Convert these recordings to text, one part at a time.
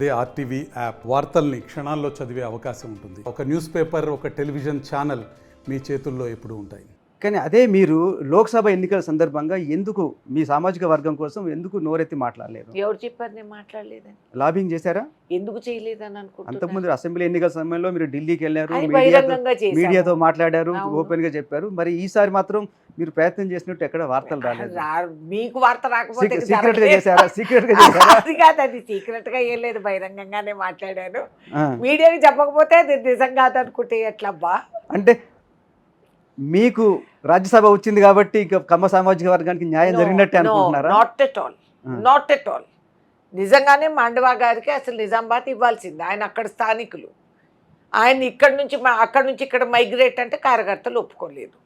అదే RTV app వార్తల్ని క్షణాల్లో చదివే అవకాశం ఉంటుంది. ఒక న్యూస్ పేపర్, ఒక టెలివిజన్ ఛానల్ మీ చేతుల్లో ఎప్పుడూ ఉంటాయి. కానీ అదే మీరు లోక్సభ ఎన్నికల సందర్భంగా ఎందుకు మీ సామాజిక వర్గం కోసం ఎందుకు నోరెత్తి మాట్లాడలేదు? ఎవరు చెప్పారు నేను మాట్లాడలేదని? లాబింగ్ చేశారా? ఎందుకు చేయలేదని అనుకుంటున్నా. అంతకుముందు అసెంబ్లీ ఎన్నికల సమయంలో మీరు ఢిల్లీకి వెళ్ళారు, బహిరంగంగా చేశాము. మీడియాతో మాట్లాడారు, అవును. ఓపెన్ గా చెప్పారు. మరి ఈసారి మాత్రం మీరు ప్రయత్నం చేసినట్టు ఎక్కడ వార్తలు రాలేదు. మీకు వార్త రాకపోతే సీక్రెట్ గా చేశారా? సీక్రెట్ గా చేశారా? అది కాదు, అది సీక్రెట్ గా ఏం లేదు, బహిరంగంగానే మాట్లాడాను. ఆ. మీడియాకి చెప్పకపోతే అది నిజం కాదనుకుంటే ఎట్లబ్బా? అంటే మీకు రాజ్యసభ వచ్చింది కాబట్టి ఇక కమ్మ సామాజిక వర్గానికి న్యాయం జరిగినట్టే అనుకుంటున్నారా? Not at all, not at all. నిజంగానే మాండవా గారికి అసలు నిజామాబాద్ ఇవ్వాల్సింది. ఆయన అక్కడ స్థానికులు. ఆయన అక్కడి నుంచి ఇక్కడ మైగ్రేట్ అంటే కార్యకర్తలు ఒప్పుకోలేదు.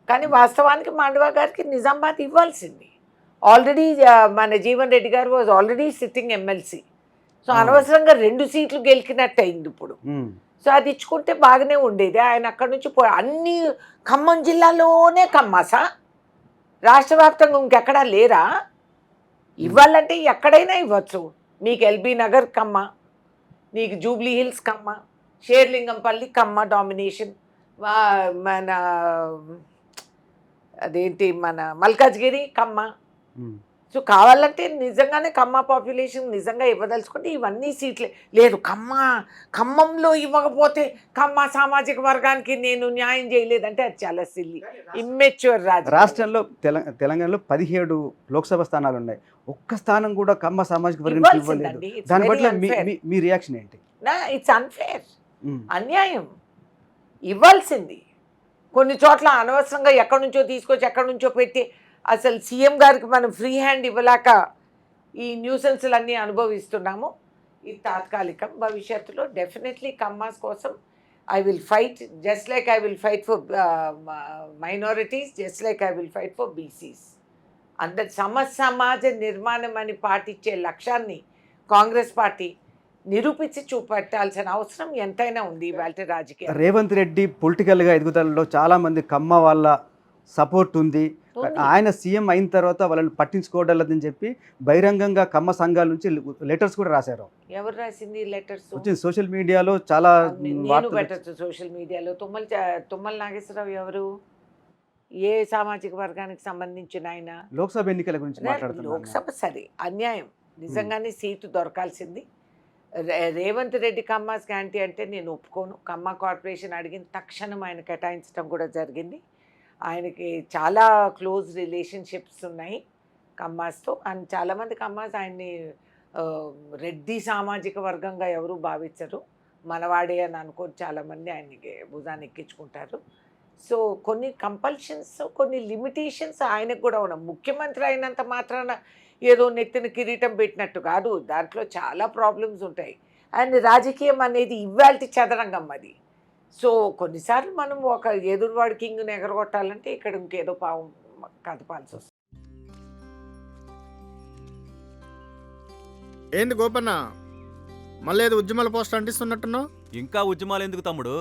కానీ వాస్తవానికి మాండవా గారికి నిజామాబాద్ ఇవ్వాల్సింది. ఆల్రెడీ మన జీవన్ రెడ్డి గారు was already sitting MLC. So అనవసరంగా 2 సీట్లు గెలికినట్టు అయింది ఇప్పుడు. సో అది ఇచ్చుకుంటే బాగానే ఉండేది. ఆయన అక్కడి నుంచి అన్ని ఖమ్మం జిల్లాలోనే కమ్మాసా, రాష్ట్ర వ్యాప్తంగా ఇంకెక్కడా లేరా? ఇవ్వాలంటే ఎక్కడైనా ఇవ్వచ్చు. మీకు ఎల్బీ నగర్ కమ్మ, నీకు జూబ్లీ హిల్స్ కమ్మ, షేర్లింగంపల్లి కమ్మ డామినేషన్, మన అదేంటి మన మల్కాజ్గిరి కమ్మ. సో కావాలంటే నిజంగానే ఖమ్మం పాపులేషన్ నిజంగా ఇవ్వదలుచుకుంటే ఇవన్నీ సీట్లే లేదు. ఖమ్మంలో ఇవ్వకపోతే ఖమ్మ సామాజిక వర్గానికి నేను న్యాయం చేయలేదంటే అది చాలా సిల్లీ, ఇమ్మెచ్యూర్. రాష్ట్రంలో తెలంగాణలో 17 లోక్సభ స్థానాలు ఉన్నాయి. ఒక్క స్థానం కూడా ఖమ్మ సామాజిక వర్గానికి ఇవ్వలేదు. దాని పట్ల మీ రియాక్షన్ ఏంటి? ఇట్స్ అన్ఫేర్, అన్యాయం. ఇవ్వాల్సింది. కొన్ని చోట్ల అనవసరంగా ఎక్కడి నుంచో తీసుకొచ్చి ఎక్కడి నుంచో పెట్టి అసలు సీఎం గారికి మనం ఫ్రీ హ్యాండ్ ఇవ్వలేక ఈ న్యూసెన్స్లన్నీ అనుభవిస్తున్నాము. ఇది తాత్కాలికం. భవిష్యత్తులో డెఫినెట్లీ కమ్మాస్ కోసం I will fight, just like I will fight for minorities, just like I will fight for BCs. అందరి సమాజ నిర్మాణం అని పాటించే లక్ష్యాన్ని కాంగ్రెస్ పార్టీ నిరూపించి చూపెట్టాల్సిన అవసరం ఎంతైనా ఉంది ఇవాళ రాజకీయ. రేవంత్ రెడ్డి పొలిటికల్గా ఎదుగుదలలో చాలామంది కమ్మ వాళ్ళ సపోర్ట్ ఉంది. ఆయన సీఎం అయిన తర్వాత వాళ్ళని పట్టించుకోవడం చెప్పి బహిరంగంగా కమ్మ సంఘాల నుంచి లెటర్స్ కూడా రాశారు. ఎవరు రాసింది లెటర్స్? వచ్చింది సోషల్ మీడియాలో చాలా. నేను పెట్టచ్చు సోషల్ మీడియాలో. తుమ్మల నాగేశ్వరరావు ఎవరు? ఏ సామాజిక వర్గానికి సంబంధించిన ఆయన? లోక్సభ ఎన్నికల గురించి మాట్లాడుతున్నారు. లోక్సభ సరే అన్యాయం, నిజంగానే సీటు దొరకాల్సింది. రేవంత్ రెడ్డి కమ్మాస్ గ్యారంటీ అంటే నేను ఒప్పుకోను. కమ్మ కార్పొరేషన్ అడిగిన తక్షణం ఆయన కేటాయించడం కూడా జరిగింది. ఆయనకి చాలా క్లోజ్ రిలేషన్షిప్స్ ఉన్నాయి కమ్మాస్తో. అండ్ చాలామంది కమ్మాస్ ఆయన్ని రెడ్డి సామాజిక వర్గంగా ఎవరు భావించరు, మనవాడే అని అనుకొని చాలామంది ఆయనకి భుజాన్ని ఎక్కించుకుంటారు. సో కొన్ని కంపల్షన్స్, కొన్ని లిమిటేషన్స్ ఆయనకు కూడా ఉన్నాయి. ముఖ్యమంత్రి అయినంత మాత్రాన ఏదో నెత్తిన కిరీటం పెట్టినట్టు కాదు, దాంట్లో చాలా ప్రాబ్లమ్స్ ఉంటాయి. అండ్ రాజకీయం అనేది ఇవాల్టి చదరంగం అది. సో కొన్నిసార్లు మనం ఒక ఎదురువాడి కింగ్ని ఎగరగొట్టాలంటే ఇక్కడ ఇంకేదో పావు కదపాల్సి వస్తుంది. ఏంది గోపన్న, మళ్ళీ ఏదో ఉద్యమాల పోస్టర్ అంటిస్తున్నట్టున్నావు? ఇంకా ఉద్యమాలు ఎందుకు తమ్ముడు?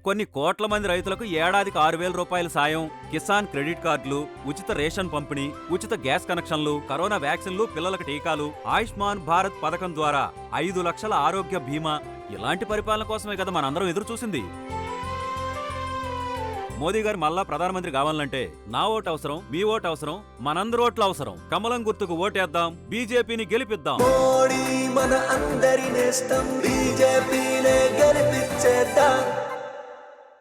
కొన్ని కోట్ల మంది రైతులకు ఏడాదికి 6,000 రూపాయల సాయం, కిసాన్ క్రెడిట్ కార్డులు, ఉచిత రేషన్ పంపిణీ, ఉచిత గ్యాస్ కనెక్షన్లు, కరోనా వ్యాక్సిన్లు, పిల్లలకు టీకాలు, ఆయుష్మాన్ భారత్ పథకం ద్వారా 5 లక్షల ఆరోగ్య బీమా. ఇలాంటి పరిపాలన కోసమే కదా మనందరం ఎదురు చూసింది. మోదీ గారు మళ్ళా ప్రధానమంత్రి కావాలంటే నా ఓటు అవసరం, మీ ఓటు అవసరం, మనందరి ఓట్లు అవసరం. కమలం గుర్తుకు ఓటేద్దాం, బీజేపీని గెలిపిద్దాం. మోడీ మన అందరి నేస్తం, బీజేపీనే గెలిపించేద్దాం.